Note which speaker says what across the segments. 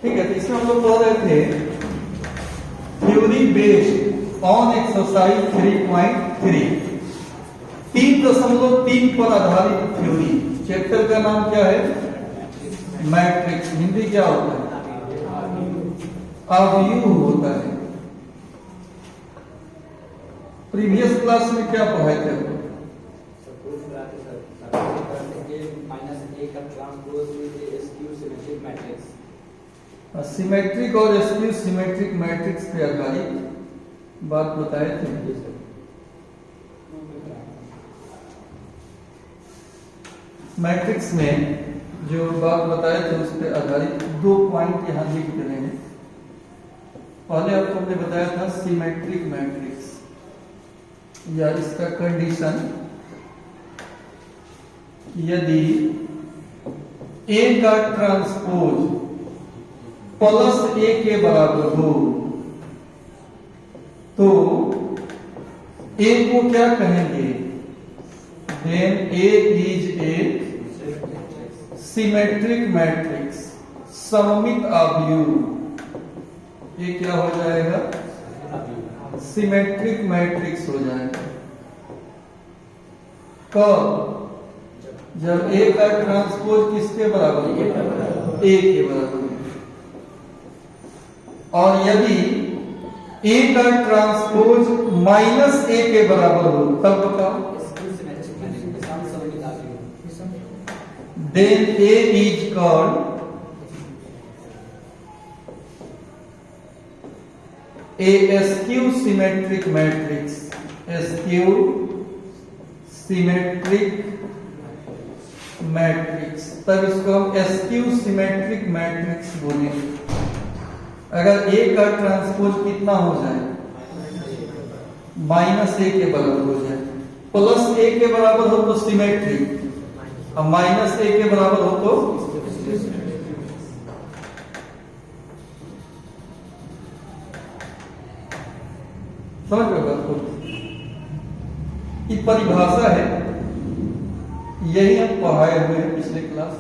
Speaker 1: ठीक है, तो इसमें हम लोग पढ़ रहे थे थ्योरी बेस्ड ऑन एक्सरसाइज 3.3 3.3 पर आधारित थ्योरी। चैप्टर का नाम क्या है? मैट्रिक्स। हिंदी क्या होता है? अवयव होता है। प्रीवियस क्लास में क्या पढ़ाए थे? सिमेट्रिक और स्क्यू सिमेट्रिक मैट्रिक्स पे आधारित बात बताए थे। मैट्रिक्स में जो बात बताए थे उस पर आधारित 2 पॉइंट यहां लिख रहे हैं। पहले आपको हमने बताया था सिमेट्रिक मैट्रिक्स या इसका कंडीशन, यदि ए का ट्रांसपोज प्लस ए के बराबर हो तो ए को क्या कहेंगे? Then A is a symmetric matrix, सममित अवयव। ये क्या हो जाएगा? सिमेट्रिक मैट्रिक्स हो जाएगा। कब? जब ए का ट्रांसपोज किसके बराबर हो? ए के बराबर। और यदि ए का ट्रांसपोज माइनस ए के बराबर हो तब बताओ। Then A is called a skew symmetric matrix. Skew symmetric matrix, तब इसको हम स्क्यू सिमेट्रिक मैट्रिक्स बोलेंगे। अगर ए का ट्रांसपोज कितना हो जाए? माइनस ए के बराबर हो जाए। प्लस ए के बराबर हो तो सिमेट्रिक, और माइनस ए के बराबर हो तो समझ में बात को? ये परिभाषा है, यही हम पढ़ाए हुए हैं पिछले क्लास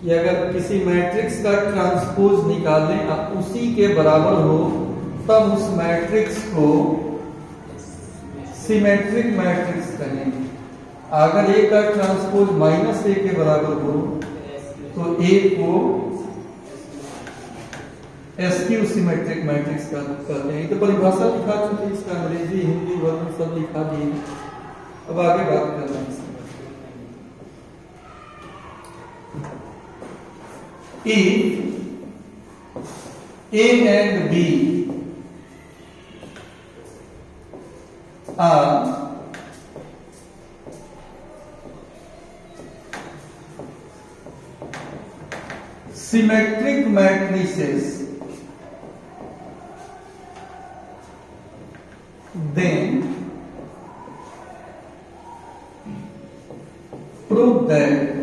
Speaker 1: कि अगर किसी मैट्रिक्स का ट्रांसपोज निकालें और उसी के बराबर हो तब उस मैट्रिक्स को सिमेट्रिक मैट्रिक्स कहेंगे। अगर ए का ट्रांसपोज माइनस ए के बराबर हो तो ए को स्क्यू सिमेट्रिक मैट्रिक्स कहते हैं। तो परिभाषा लिखा चुकी, इसका अंग्रेजी हिंदी वर्णन सब लिखा दिए। अब आगे बात कर रहे हैं। If A and B are symmetric matrices, then prove that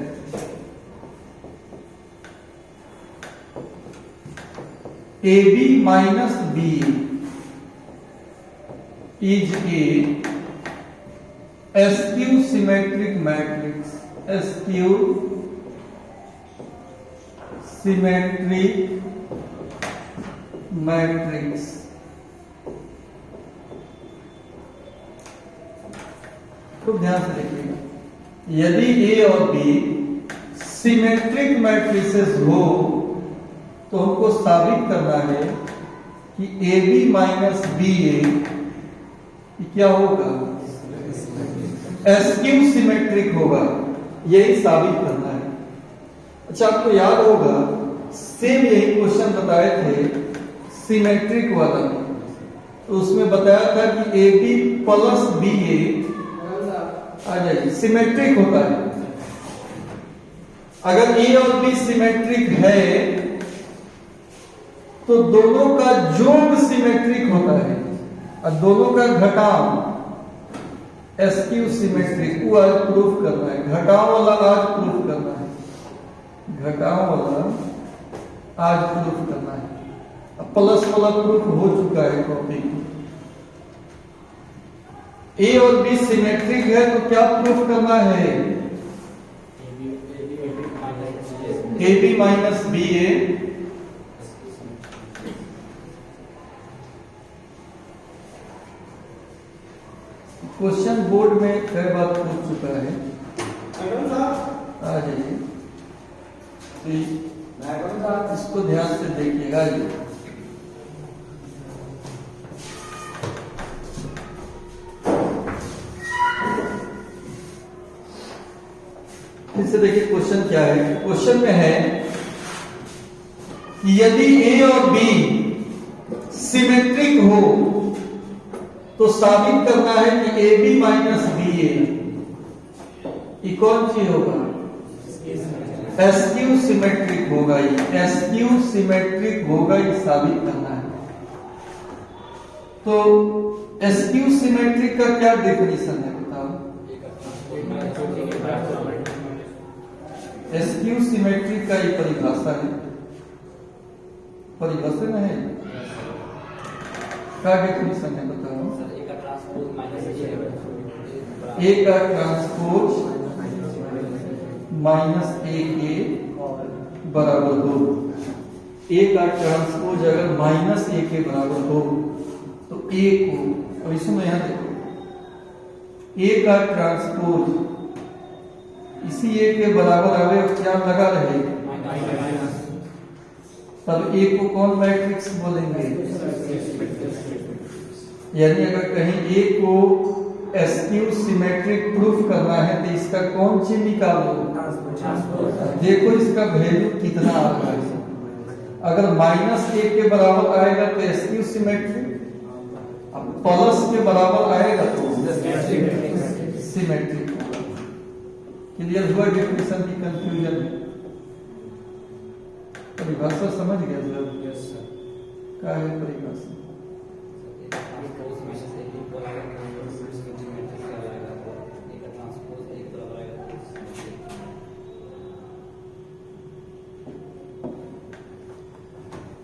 Speaker 1: AB minus B is a skew symmetric matrix. Skew symmetric matrix. तो ध्यान से देखिएगा, यदि ए और बी सिमेट्रिक मैट्रिसेस हो तो हमको साबित करना है कि ए बी माइनस बी ए क्या होगा? स्क्यू सिमेट्रिक होगा। यही साबित करना है। अच्छा, आपको याद होगा सेम यही क्वेश्चन बताए थे सिमेट्रिक वाला, तो उसमें बताया था कि ए बी प्लस बी ए आ जाइए सिमेट्रिक होता है। अगर ए और बी सिमेट्रिक है तो दोनों का जोड़ सिमेट्रिक होता है और दोनों का घटाव स्क्यू सिमेट्रिक। वो आज प्रूफ करना है, घटाव वाला आज प्रूफ करना है, घटाव वाला आज प्रूफ करना है। प्लस वाला प्रूफ हो चुका है कॉपी। ए और बी सिमेट्रिक है तो क्या प्रूफ करना है? A B minus B A question board में कई बार पूछ चुका है, आ जाइए तो इसको ध्यान से देखिएगा। ये फिर से देखिए क्वेश्चन क्या है। क्वेश्चन में है कि यदि ए और बी सिमेट्रिक हो तो साबित करना है कि ए बी माइनस बी ए कौन सी होगा? एसक्यू सिमेट्रिक होगा। ये एसक्यू सिमेट्रिक होगा, ये साबित करना है। तो एसक्यू सिमेट्रिक का क्या डेफिनेशन है बताओ? एसक्यू सिमेट्रिक का ये परिभाषा है, परिभाषा में है क्या डेफिनेशन है बताओ? ए का ट्रांसपोज माइनस ए के बराबर हो। ए का ट्रांसपोज अगर माइनस ए के बराबर हो तो ए को, अब इसमें यहां देखो, ए का ट्रांसपोज इसी ए के बराबर आवे क्या लगा रहे, तब ए को कौन मैट्रिक्स बोलेंगे? यानी अगर कहीं ए को एसक्यू सिमेट्रिक प्रूफ करना है तो इसका कौन चीज निकालो? देखो इसका वैल्यू कितना आ रहा है। अगर माइनस ए के बराबर आएगा तो एसक्यू सिमेट्रिक, अब प्लस के बराबर आएगा तो सिमेट्रिक। क्लियर हुआ डेफिनेशन की कंफ्यूजन? परिभाषा समझ गया सर? क्या है परिभाषा?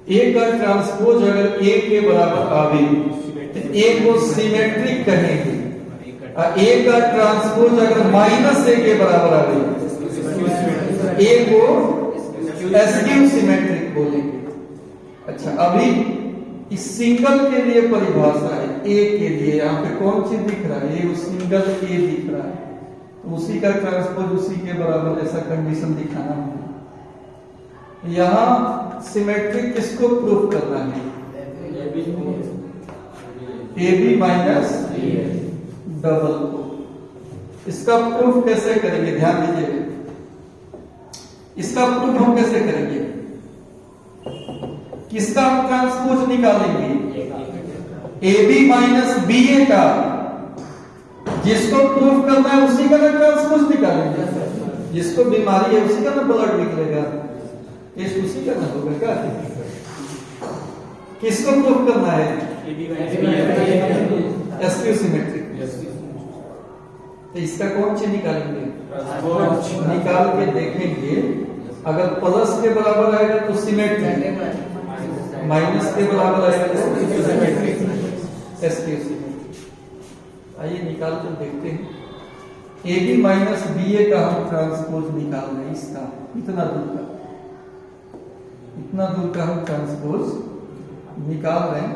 Speaker 1: ए का ट्रांसपोज अगर ए के बराबर आवे तो ए को सिमेट्रिक कहेंगे, और ए का ट्रांसपोज अगर माइनस ए के बराबर आवे ए को एसक्यू सिमेट्रिक बोलेंगे। अच्छा, अभी इस सिंगल के लिए परिभाषा है, ए के लिए यहाँ पे कौन चीज दिख रहा है? ये सिंगल ए दिख रहा है, तो उसी का ट्रांसपोज उसी के बराबर, ऐसा कंडीशन दिखाना है। यहाँ सिमेट्रिक किसको प्रूफ करना है? ए बी माइनस डबल को। इसका प्रूफ कैसे करेंगे? ध्यान दीजिए, इसका प्रूफ हम कैसे करेंगे? किसका हम ट्रांसपोज निकालेंगे? ए बी माइनस बी ए का, जिसको प्रूफ करना है उसी का ना ट्रांसपोज निकालेंगे। जिसको बीमारी है उसी का ना ब्लड निकलेगा, टेस्ट उसी का ना होगा क्या? किसको प्रूफ करना है? SQ symmetric. तो इसका कौन सी निकालेंगे? निकाल के देखेंगे, अगर प्लस के बराबर आएगा तो सिमेट्रिक, माइनस के बराबर आएगा तो एसक्यू सिमेट्रिक। आइए निकाल कर देखते हैं। ए बी माइनस बी ए का हम ट्रांसपोज निकाल रहे हैं, इसका इतना दूर का हम ट्रांसपोज निकाल रहे हैं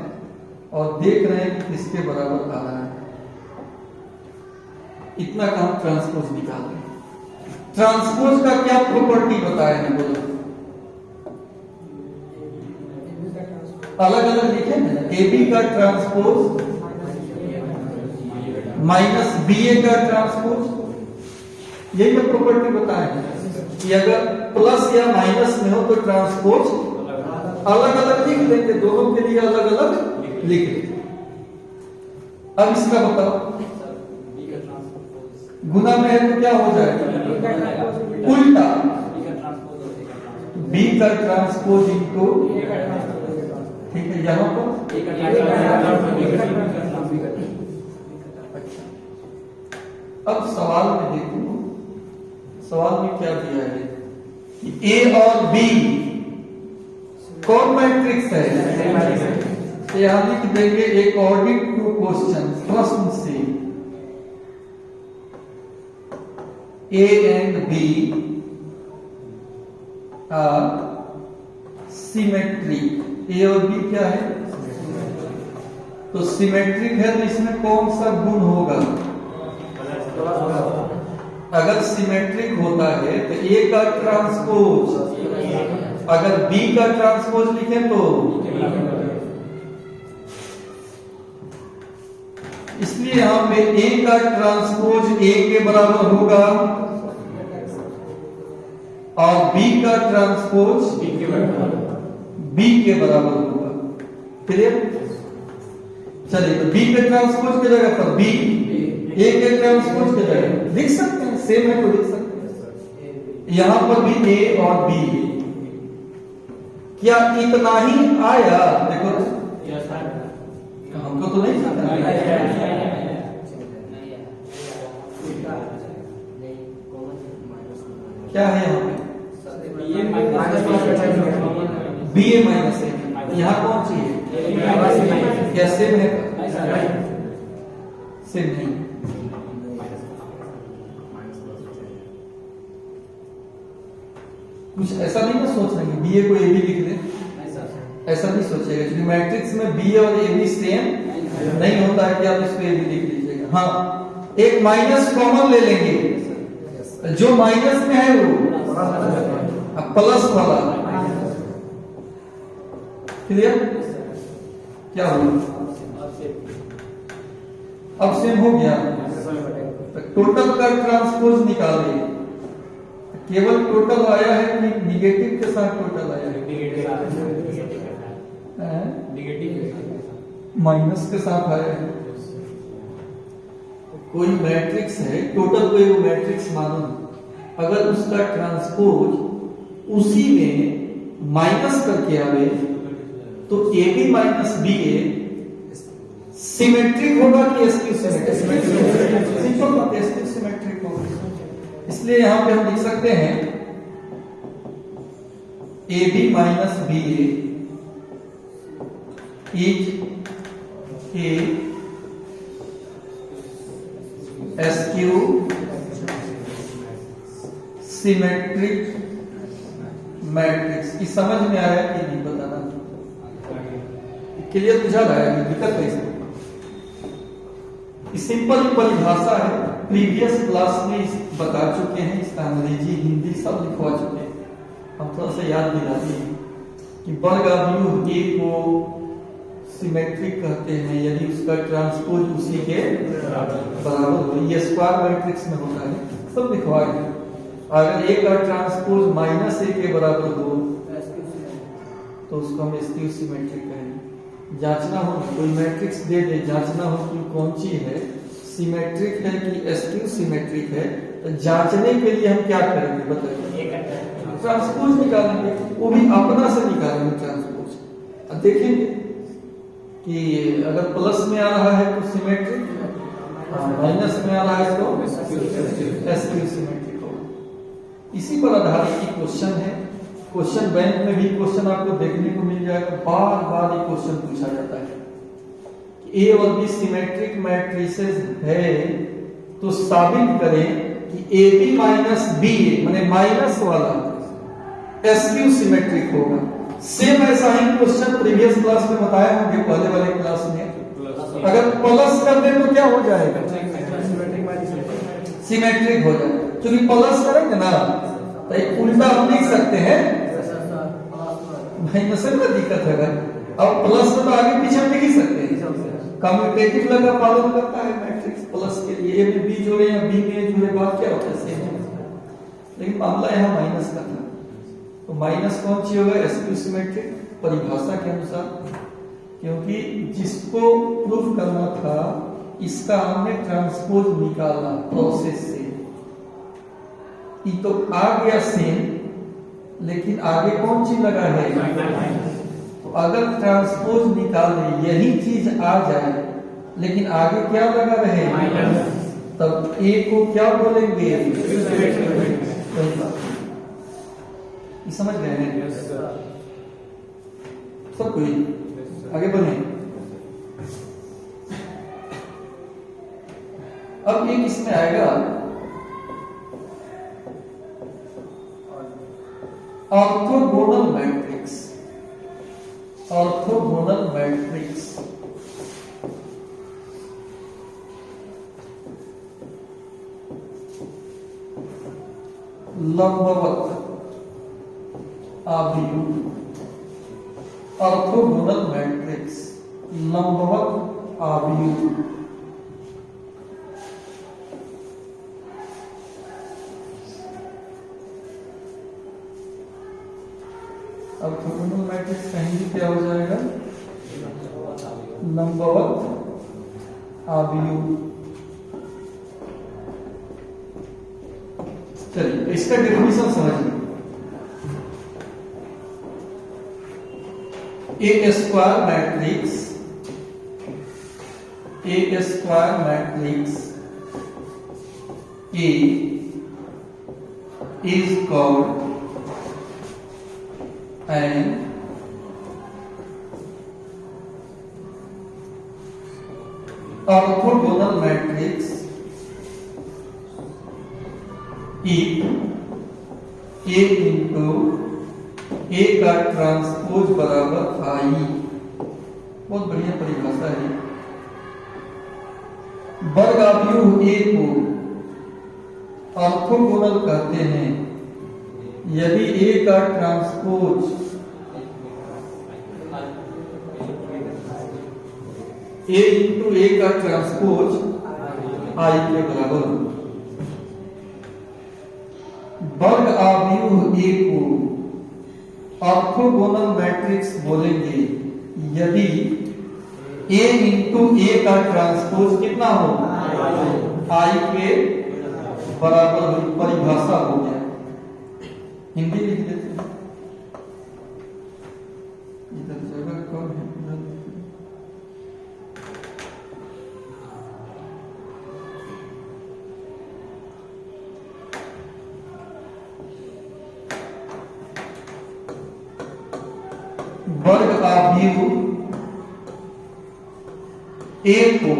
Speaker 1: और देख रहे हैं कि किसके बराबर आ रहा है। इतना का हम ट्रांसपोज निकाल रहे हैं। ट्रांसपोज का क्या प्रॉपर्टी बताया है बोलो? अलग अलग लिखे हैं ना, ए बी का ट्रांसपोज माइनस बी ए का ट्रांसपोज, यही तो प्रॉपर्टी बताया है कि अगर प्लस या माइनस में हो तो ट्रांसपोज अलग अलग लिख लेंगे, दोनों के लिए अलग अलग लिख लेंगे। अब इसका बताओ, गुना में है तो क्या हो जाएगा? उल्टा, बी का ट्रांसपोज इनटू, ठीक है, यहां पर अब सवाल में देखो, सवाल में क्या दिया है कि ए और बी कौन मैट्रिक्स है? तो यहां लिख देंगे अकॉर्डिंग टू क्वेश्चन, प्रश्न से a and b are symmetric. A और बी क्या है? तो सिमेट्रिक है तो इसमें कौन सा गुण होगा? अगर सिमेट्रिक होता है तो ए का ट्रांसपोज, अगर बी का ट्रांसपोज लिखें तो इसलिए यहां पे ए का ट्रांसपोज ए के बराबर होगा और बी का ट्रांसपोज बी के बराबर होगा। क्लियर? चलिए, तो बी के ट्रांसपोज की जगह पर बी, ए के ट्रांसपोज की जगह लिख सकते हैं, सेम है तो लिख सकते हैं। यहां पर भी ए और बी, क्या इतना ही आया? देखो हमको तो नहीं समझ क्या है यहाँ पे? बी ए माइनस ए, यहाँ कौन सी है? क्या सेम है? सेम नहीं। कुछ ऐसा नहीं ना सोच रहे बी ए को ए बी लिख दे, ऐसा नहीं सोचेगा क्योंकि मैट्रिक्स में बी और ए बी सेम नहीं होता है कि आप इसको ए बी लिख लीजिएगा। हाँ, एक माइनस कॉमन ले लेंगे, जो माइनस में है वो प्लस वाला। क्लियर? क्या हुआ? अब सेम हो गया। टोटल का ट्रांसपोज निकालिए, केवल टोटल आया है कि निगेटिव के साथ टोटल आया है? माइनस के साथ आया है। कोई मैट्रिक्स है, टोटल कोई वो मैट्रिक्स मानो, अगर उसका ट्रांसपोज उसी में माइनस करके आवे तो A B minus B A symmetric होगा कि एसक्यू सिमेट्रिक? सिंपल बात है, एसक्यू सिमेट्रिक होगा। इसलिए यहां पे हम लिख सकते हैं A B minus B A is a skew symmetric matrix. की समझ में आया कि नहीं बताना? क्लियर बुझा रहा है? दिक्कत है इसमें? सिंपल परिभाषा है, प्रीवियस क्लास में बता चुके हैं, इसका अंग्रेजी हिंदी सब लिखवा चुके हैं। हम थोड़ा सा याद दिला दिए कि वर्ग अवयव ए को सिमेट्रिक कहते हैं यदि उसका ट्रांसपोज उसी के बराबर हो। ये स्क्वायर मैट्रिक्स में होता है, सब लिखवाए। अगर ए का ट्रांसपोज माइनस ए के बराबर हो तो उसको हम एसक्यू सिमेट्रिक कहेंगे। जांचना हो, कोई मैट्रिक्स दे दे, जांचना हो कि कौन सी है, सिमेट्रिक है कि एसक्यू सिमेट्रिक है, तो जांचने के लिए हम क्या करेंगे बताइए? ट्रांसपोज निकालेंगे, वो भी अपना से निकालेंगे ट्रांसपोज। अब देखेंगे कि अगर प्लस में आ रहा है तो सिमेट्रिक, माइनस में आ रहा है तो एसक्यू सिमेट्रिक होगा। इसी पर आधारित एक क्वेश्चन है। क्वेश्चन बैंक में भी क्वेश्चन आपको देखने को मिल जाएगा, बार बार ये क्वेश्चन पूछा जाता है कि ए और बी सिमेट्रिक मैट्रिसेस है तो साबित करें कि ए बी माइनस बी ए माने माइनस वाला एसक्यू सिमेट्रिक होगा। सेम ऐसा ही क्वेश्चन प्रीवियस क्लास में बताया होंगे, पहले वाले क्लास में। अगर प्लस कर दे तो क्या हो जाएगा? सिमेट्रिक हो जाएगा। क्योंकि प्लस करेंगे ना तो एक उल्टा हम लिख सकते हैं, माइनस में दिक्कत है भाई। अब प्लस में तो आगे पीछे हम लिख ही सकते हैं, कम्यूटेटिव लॉ का पालन करता है मैट्रिक्स प्लस के लिए। ए में बी जोड़े या बी में जोड़े, बात क्या होता है? सेम है। लेकिन मामला यहाँ माइनस का था, तो माइनस कौन सी होगा? एसक्यू सिमेट्रिक परिभाषा के अनुसार, क्योंकि जिसको प्रूफ करना था इसका हमने ट्रांसपोज निकाला प्रोसेस से, ये तो आ गया सेम, लेकिन आगे कौन सी लगा है? तो अगर ट्रांसपोज निकाले यही चीज आ जाए लेकिन आगे क्या लगा रहे? तब ए को क्या बोलेंगे? समझ गए हैं सब कोई? आगे बढ़े। अब एक इसमें आएगा ऑर्थोगोनल मैट्रिक्स। ऑर्थोगोनल मैट्रिक्स लंबवत आव्यूह, ऑर्थोगोनल मैट्रिक्स, लंबवत आव्यूह। ऑर्थोगोनल मैट्रिक्स कहेंगे क्या हो जाएगा? लंबवत आव्यूह। चलिए इसका डेफिनेशन समझिए। A square matrix, a square matrix a is called an orthogonal matrix if a into a का ट्रांसपोज बराबर आई। बहुत बढ़िया परिभाषा है। वर्ग आव्यूह ए को ऑर्थोगोनल कहते हैं यदि ए का ट्रांसपोज ए इंटू ए का ट्रांसपोज आई के बराबर हो। वर्ग आव्यूह ए को ऑर्थोगोनल मैट्रिक्स बोलेंगे यदि ए इंटू ए का ट्रांसपोज कितना हो? आई के बराबर हो। परिभाषा हो गया। हिंदी लिख देते हैं। इधर जगह कम है, इधर वर्ग आव्यूह ए को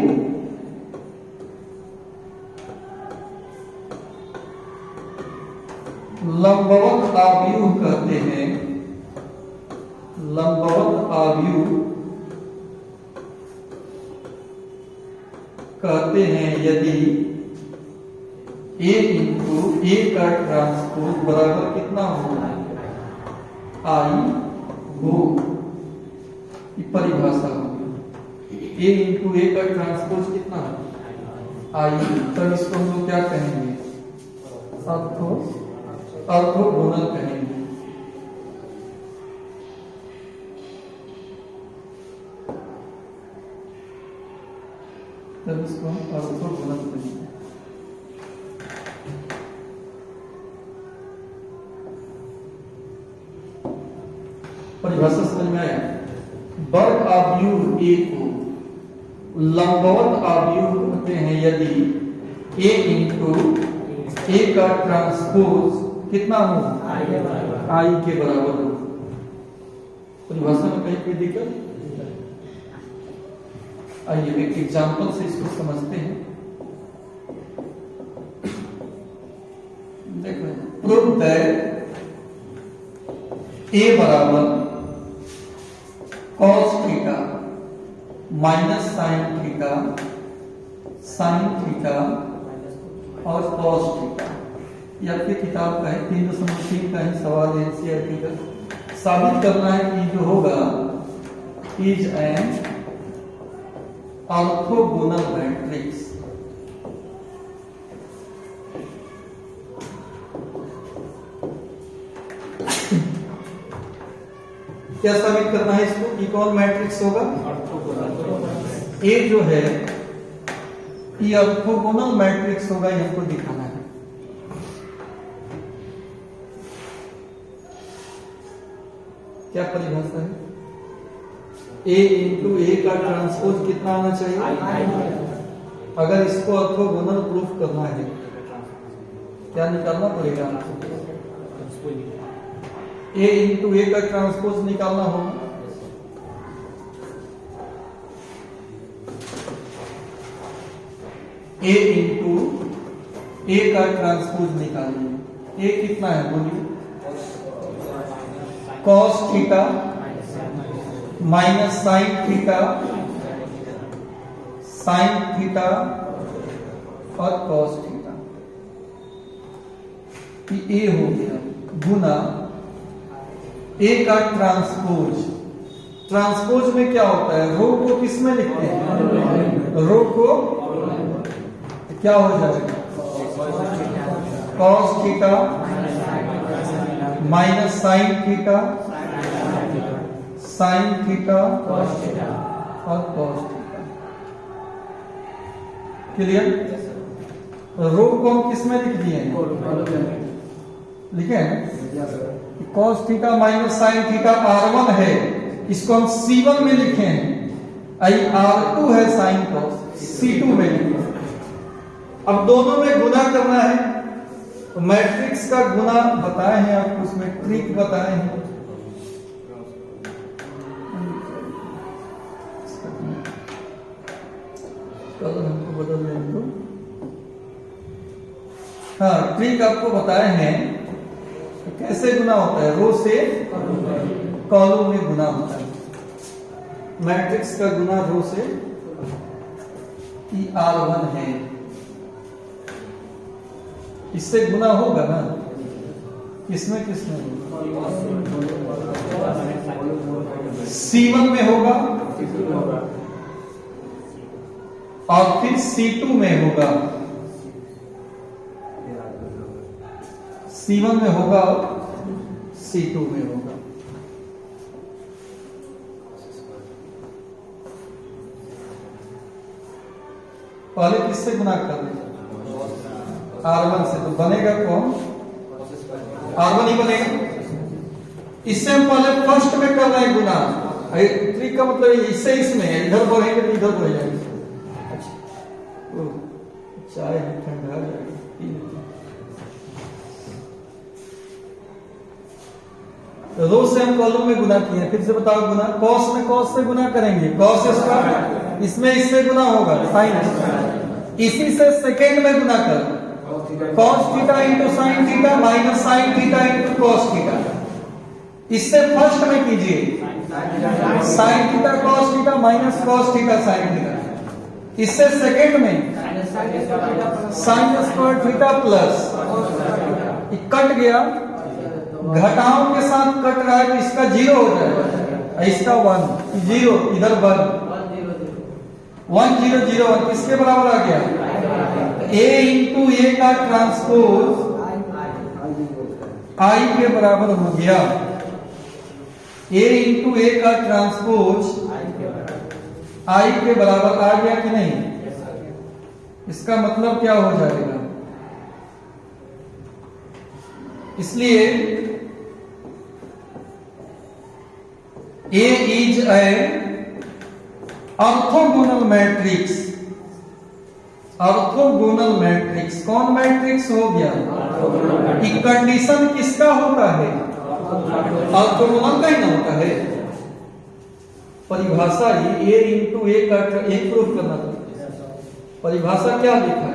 Speaker 1: लंबवत आव्यूह कहते हैं। लंबवत आव्यूह कहते हैं यदि ए इंटू ए का ट्रांसपोज बराबर कितना हो? आई हो। परिभाषा होगी। ए इंटू ए का ट्रांसपोज कितना है? आई। तब इसको हम लोग क्या कहेंगे? ऑर्थोगोनल कहेंगे। तब इसको हम ऑर्थोगोनल कहेंगे। परिभाषा समझ में आया? वर्ग आव्यूह ए को लंबवत आव्यूह कहते हैं यदि ए इंटू ए का ट्रांसपोज कितना हो? आई के बराबर हो। परिभाषा में कहीं कोई दिक्कत? आइए एक एग्जांपल से इसको समझते हैं। देखो, प्रूव दैट ए बराबर cos theta minus sine theta, sine theta और cos थीटा। ये आपकी किताब का है, 3.3 का ही सवाल है एनसीईआरटी का। साबित करना है कि जो होगा इज एन ऑर्थोगोनल मैट्रिक्स। क्या साबित करना है इसको? ये कौन मैट्रिक्स होगा? ए जो है ये ऑर्थोगोनल मैट्रिक्स होगा, ये हमको दिखाना है। क्या परिभाषा है? ए इंटू ए का ट्रांसपोज कितना होना चाहिए? अगर इसको ऑर्थोगोनल प्रूफ करना है क्या निकालना पड़ेगा? ए इंटू ए का ट्रांसपोज निकालना होगा। ए इंटू ए का ट्रांसपोज निकालिए। ए कितना है बोलिए? cos theta minus sine theta, sine theta और cos थीटा। कि ए हो गया गुना ए का ट्रांसपोज। ट्रांसपोज में क्या होता है, रो को किस में लिखते हैं, रो को क्या हो जाएगा, cos theta minus sine theta, sine theta और कॉस थीटा। क्लियर। रो को हम किस में लिख दिए हैं, लिखे हैं cos theta minus sine theta R1 है, इसको हम C1 में लिखे हैं। आई R2 है साइन कॉस, C2 में लिखे हैं। अब दोनों में गुना करना है, तो मैट्रिक्स का गुना बताए हैं आपको, उसमें ट्रिक बताए हैं। कल हमको बदल दें तो हाँ, ट्रिक आपको बताए हैं कैसे गुना होता है, रो से कॉलम में गुना होता है। मैट्रिक्स का गुना रो से R1 है, इससे गुना होगा ना, किसमें किसमें C1 में होगा और फिर C2 में होगा, C1 में होगा और C2 में होगा। पहले किससे गुना कर दें, R1 से, तो बनेगा कौन, R1 ही बनेगा। इससे हम पहले फर्स्ट में कर रहे हैं गुना, ट्रिक का मतलब इससे इसमें है, इधर बढ़ेंगे तो इधर बढ़ जाएंगे। चाय ठंडा रो से हम कॉलम में गुना किए, फिर से बताओ गुना, कॉस में कॉस से गुना करेंगे, कॉस स्क्वायर, इसमें इससे गुना होगा साइन, इसी से सेकेंड में गुना कर cos theta into sine theta minus sine theta into cos theta. इससे फर्स्ट में कीजिए sine theta cos theta minus cos theta sine theta. इससे सेकेंड में sine square theta plus, cut गया, घटाओं के साथ कट रहा है तो इसका 0 हो जाएगा, इसका 1 0, इधर 1 0 0 1 किसके बराबर आ गया, a इंटू ए का ट्रांसपोज I के बराबर हो गया। a इंटू ए का ट्रांसपोज I के बराबर आ गया कि नहीं, इसका मतलब क्या हो जाएगा, इसलिए A is a orthogonal matrix. Orthogonal matrix कौन मैट्रिक्स हो गया, कि कंडीशन किसका होता है, ऑर्थोगोनल का ही ना होता है। परिभाषा ही a इंटू ए का एक प्रूफ करना था। परिभाषा क्या लिखा है,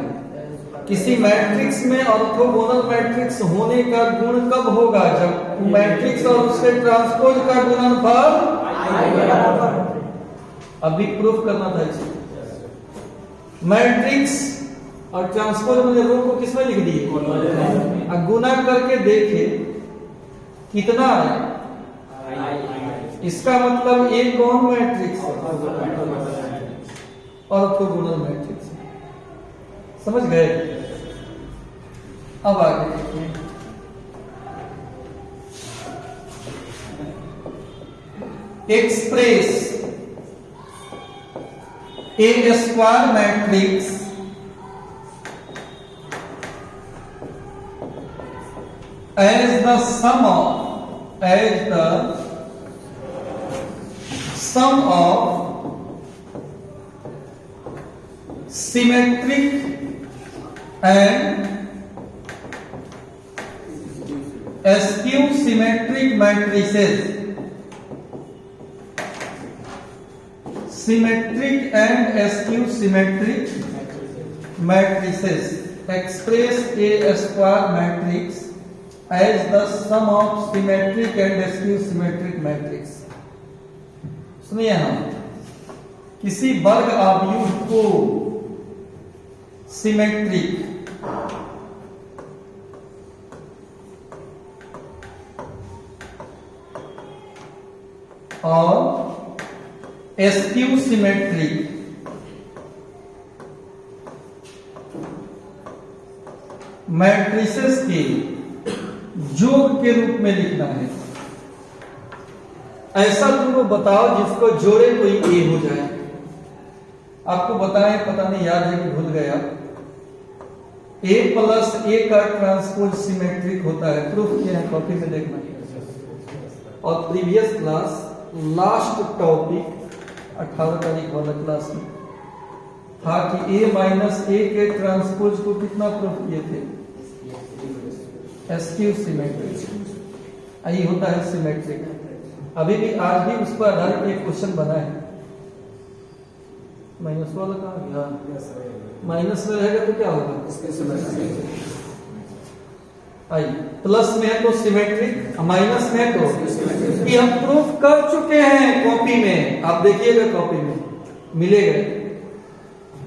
Speaker 1: किसी मैट्रिक्स में ऑर्थोगोनल मैट्रिक्स होने का गुण कब होगा, जब मैट्रिक्स और उसके ट्रांसपोज का गुणनफल अभी प्रूफ करना था इसे। मैट्रिक्स और ट्रांसपोज में रो को किसमें लिख दिए, अब गुना करके देखे कितना है, इसका मतलब एक कौन मैट्रिक्स है, ऑर्थोगोनल मैट्रिक्स। समझ गए। अब आगे देखिए, express A square matrix as the sum of symmetric and skew symmetric matrices. Symmetric and skew symmetric matrices express a square matrix as the sum of symmetric and skew symmetric matrix. सुनिए, हम किसी वर्ग आव्यूह को symmetric और skew symmetric matrices के योग के रूप में लिखना है। ऐसा तुमको बताओ जिसको जोड़े कोई ए हो जाए। आपको बताएं, पता नहीं याद है कि भूल गया। ए प्लस ए का ट्रांसपोज सिमेट्रिक होता है, प्रूफ किया है, कॉपी में देखना। और प्रीवियस क्लास लास्ट टॉपिक 18 तारीख वाला क्लास में था कि ए माइनस ए के ट्रांसपोज को कितना प्रूफ किए थे, एस्क्यू सिमेट्रिक। यही होता है सिमेट्रिक। अभी भी आज भी उस पर आधारित एक क्वेश्चन बना है। माइनस वाला कहाँ गया? माइनस में रहेगा तो क्या होगा? आई प्लस में है तो सिमेट्रिक, माइनस में है तो कि हम प्रूफ कर चुके हैं कॉपी में। आप देखिएगा कॉपी में मिलेगा।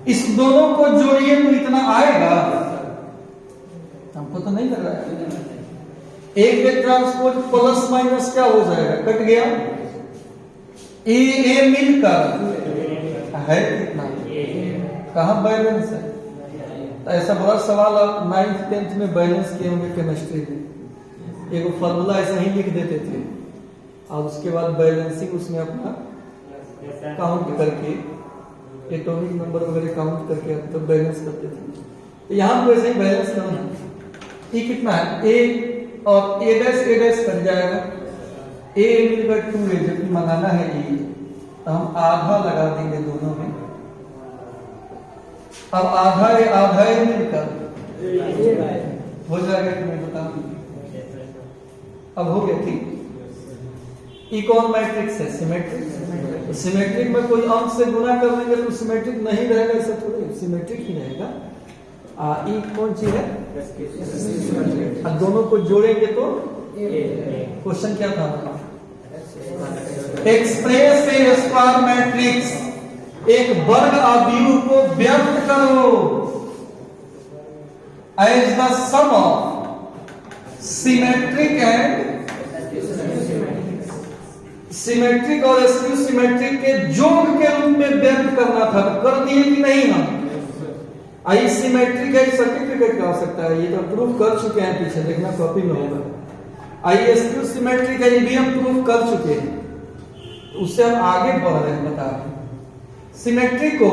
Speaker 1: इस दोनों को जोड़िए तो इतना आएगा, हमको तो नहीं लग रहा है। एक के ट्रांसपोज प्लस माइनस क्या हो जाएगा? कट गया। ए ए मिलकर है कितना? कहां बैलेंस है? तो ऐसा बड़ा सवाल आप 9th 10th में बैलेंस किए होंगे केमिस्ट्री में। एक फॉर्मूला ऐसा ही लिख देते थे और उसके बाद बैलेंसिंग उसमें अपना काउंट करके एटॉमिक नंबर वगैरह काउंट करके तो बैलेंस करते थे। तो यहाँ पर ऐसे ही बैलेंस करना। ये कितना है? ए और ए डैश कट जाएगा। ए मिलकर 2a, जबकि मंगाना है ए, तो हम आधा लगा देंगे दोनों में। अब आधा ए मिलकर हो जाएगा कि नहीं बता। अब हो गया ठीक। ई कौन मैट्रिक्स है? सिमेट्रिक। सिमेट्रिक में कोई अंक से गुना कर देंगे तो सिमेट्रिक नहीं रहेगा, ऐसा थोड़ी, सिमेट्रिक ही रहेगा। ई कौन चीज है? अब दोनों को जोड़ेंगे तो क्वेश्चन क्या था? एक्सप्रेस ए स्क्वायर मैट्रिक्स, एक वर्ग अवयव को व्यक्त करो as the sum of symmetric and symmetric और एस्क्यू सिमेट्रिक के जोड़ के रूप में व्यक्त करना था। कर दिए कि नहीं? हम आई सिमेट्रिक है, सर्टिफिकेट का हो सकता है, ये तो प्रूफ कर चुके हैं, पीछे देखना कॉपी में होगा। आई एस्क्यू सिमेट्रिक है, ये भी हम प्रूफ कर चुके हैं, उससे हम आगे बढ़ रहे हैं। बता रहे सिमेट्रिक को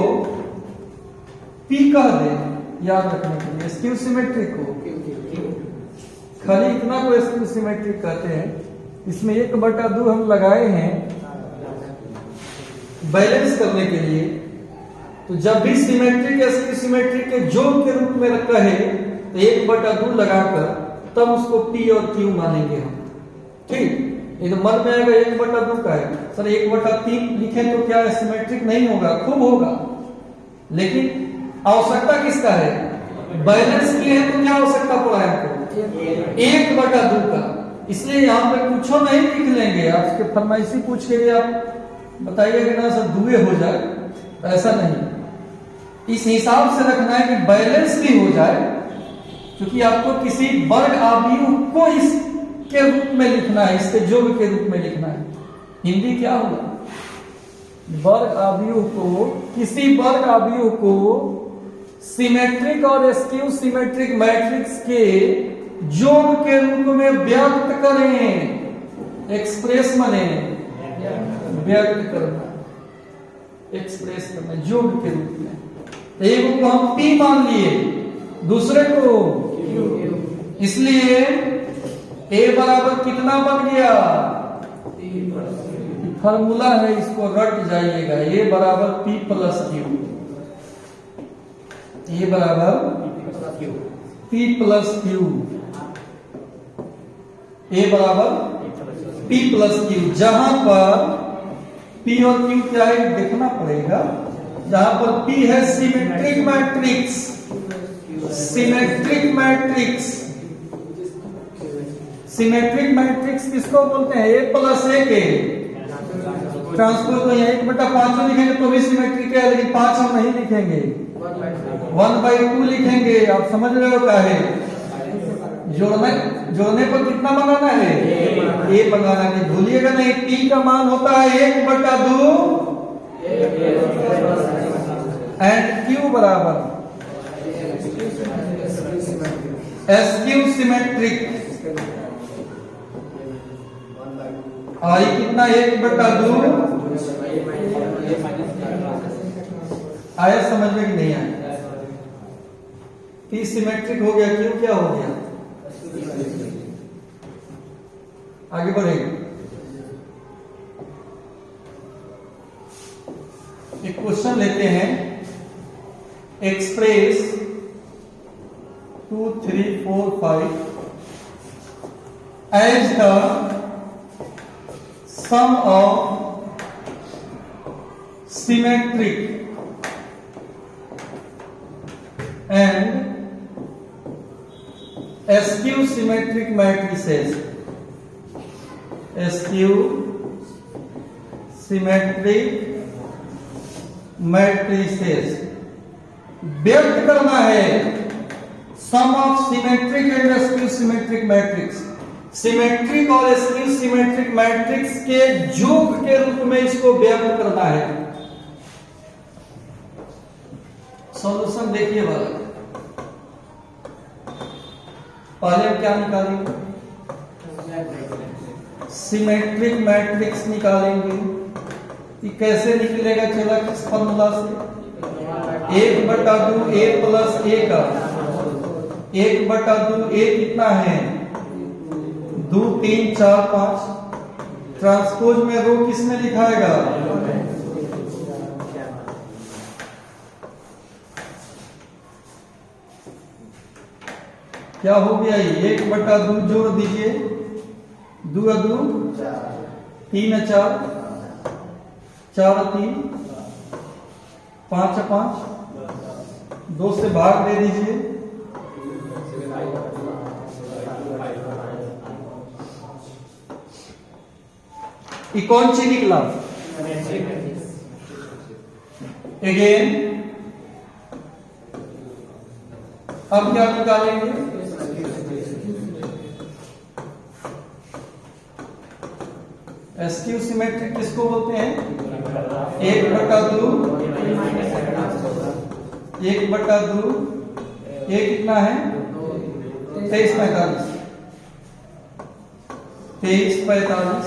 Speaker 1: P कह दें याद रखने के लिए, एस्क्यू सिमेट्रिक को खाली इतना को एस्क्यू सिमेट्रिक कहते हैं। इसमें 1/2 हम लगाए हैं बैलेंस करने के लिए। तो जब भी सिमेट्रिक एस्क्यू सिमेट्रिक के जोड़ के रूप में रखा है तो 1/2 लगाकर तब उसको P और Q मानेंगे हम। ठीक, ये तो मन में आएगा 1/2 का है सर, 1/3 लिखें तो क्या सिमेट्रिक नहीं होगा? खूब होगा, लेकिन आवश्यकता किसका है? बैलेंस किए हैं तो क्या आवश्यकता पड़ा है आपको? 1/2 का। इसलिए यहाँ पे कुछ नहीं लिख लेंगे। आपके फरमाइशी पूछ के लिए आप बताइए कि ना सर दुए हो जाए, ऐसा नहीं। इस हिसाब से रखना है कि बैलेंस भी हो जाए, क्योंकि आपको किसी वर्ग अवयव को इसके रूप में लिखना है, इसके जोड़ के रूप में लिखना है। हिंदी क्या होगा? वर्ग अवयव को, किसी वर्ग अवयव को सिमेट्रिक और एस्क्यू सिमेट्रिक मैट्रिक्स के जोड़ के रूप में व्यक्त करें। एक्सप्रेस माने व्यक्त करना, एक्सप्रेस करना जोड़ के रूप में। एक को हम P मान लिए, दूसरे को Q। इसलिए A बराबर कितना बन गया? फॉर्मूला है, इसको रट जाइएगा। A बराबर P प्लस Q। A बराबर P प्लस Q। A बराबर P प्लस Q। जहां पर P और Q क्या है देखना पड़ेगा। जहां पर P है symmetric matrix, symmetric matrix, symmetric matrix किसको बोलते हैं? A प्लस A के ट्रांसपोज को यहाँ 1/5 लिखेंगे तो भी सिमेट्रिक है, लेकिन 5 हम नहीं लिखेंगे, 1/2 लिखेंगे। आप समझ रहे हो क्या है? जोड़ने पर कितना बनाना है? ए बनाना है। भूलिएगा नहीं, टी का मान होता है 1/2 एंड क्यू बराबर एसक्यू सिमेट्रिक। आई कितना? 1/2। आया समझ में कि नहीं आया? टी सिमेट्रिक हो गया, क्यू क्या हो गया? आगे बढ़ेंगे। एक क्वेश्चन लेते हैं। Express 2, 3, 4, 5 as the sum of symmetric and skew symmetric matrices. Skew symmetric matrices व्यक्त करना है। Sum of symmetric and skew symmetric matrix, symmetric और स्क्यू सिमेट्रिक मैट्रिक्स के योग के रूप में इसको व्यक्त करना है। सॉल्यूशन देखिए वाला। पहले हम क्या निकालेंगे? सिमेट्रिक मैट्रिक्स निकालेंगे। ये कैसे निकलेगा? चला किस फॉर्मूला से? 1/2 a प्लस a का 1/2 a कितना है? 2, 3, 4, 5। ट्रांसपोज में रो किसमें लिखाएगा? क्या हो गया? 1/2 जोड़ दीजिए। 2 2 3 4 4 3 5 5 2 से भाग दे दीजिए। ये कौन सी निकला? अगेन अब क्या निकालेंगे? एसक्यू सिमेट्रिक किसको बोलते हैं? 1/2 1/2 ये कितना है? 23 45 23 45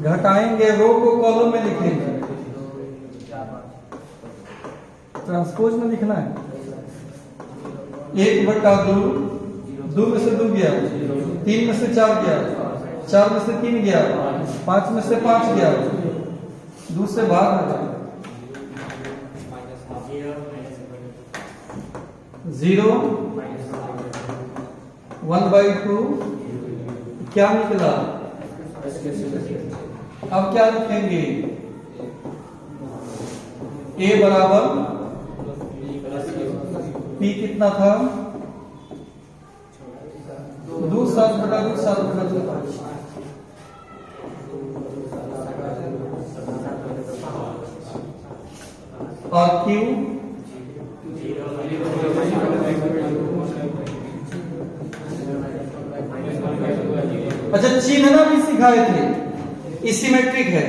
Speaker 1: घटाएंगे, रो को कॉलम में लिखेंगे, ट्रांसपोज में लिखना है। 1/2 2 में से 2 गया, 3 में से 4 गया, 4 में से 3 गया, 5 में से 5 गया, 2 से भाग हटा 0 1/2 क्या निकला? अब क्या लिखेंगे? a बराबर p कितना था? 2 7/2 7/2 और q अच्छा चिन्हना भी सिखाए थे। सिमेट्रिक है,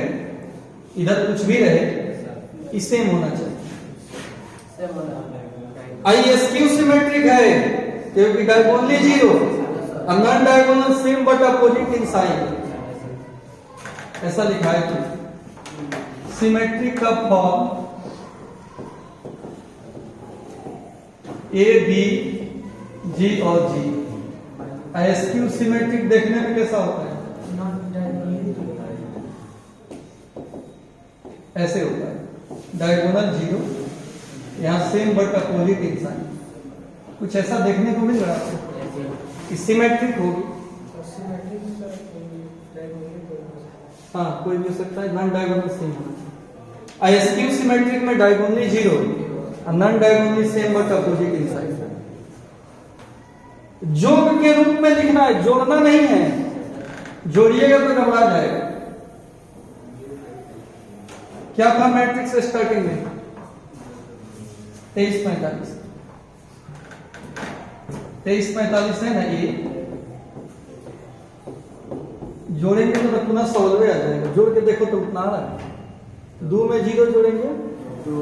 Speaker 1: इधर कुछ भी रहे सेम होना चाहिए। आई स्क्यू सिमेट्रिक है क्योंकि डायगोनली 0 और non diagonal same but opposite in sign, ऐसा लिखा है। सिमेट्रिक का फॉर्म A B G और G। एसक्यू सिमेट्रिक देखने में कैसा होता है? ऐसे होता है, डायगोनल 0, यहां same but opposite in sign. कुछ ऐसा देखने को मिल रहा है। सिमेट्रिक होगी, हाँ कोई भी हो सकता है, नॉन डायगोनल सेम होना। एसक्यू सिमेट्रिक में डायगोनली 0 और non diagonally same but opposite in sign. जोड़ के रूप में लिखना है, जोड़ना नहीं है। जोड़िएगा तो घबरा जाएगा। क्या था मैट्रिक्स स्टार्टिंग में? 23 45 2345 है ना ये, जोड़ेंगे तो पुनः 16 आ जाएगा। जोड़ के देखो तो उतना आ रहा है। 2 में 0 जोड़ेंगे तो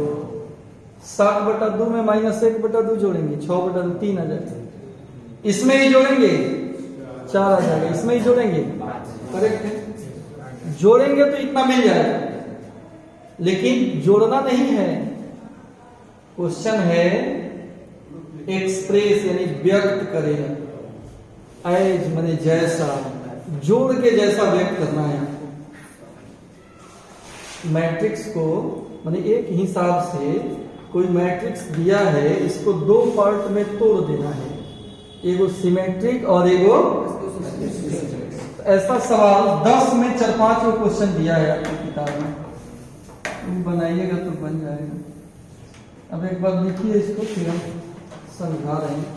Speaker 1: 7/2 में -1/2 जोड़ेंगे 6/2 3 आ जाएगा। इसमें ही जोड़ेंगे 4 आ जाएगा। इसमें ही जोड़ेंगे, करेक्ट है। जोड़ेंगे तो इतना मिल जाएगा, लेकिन जोड़ना नहीं है। क्वेश्चन है एक्सप्रेस यानी व्यक्त करें, एज माने जैसा, जोड़ के जैसा व्यक्त करना है आपको। मैट्रिक्स को माने एक हिसाब से कोई मैट्रिक्स दिया है, इसको 2 पार्ट में तोड़ देना है, एगो सिमेट्रिक और एगो ऐसा सवाल 10 में 4-5 को क्वेश्चन दिया है आपकी किताब में, बनाइएगा तो बन जाएगा। अब एक बार लिखिए इसको, फिर हम समझा रहे हैं।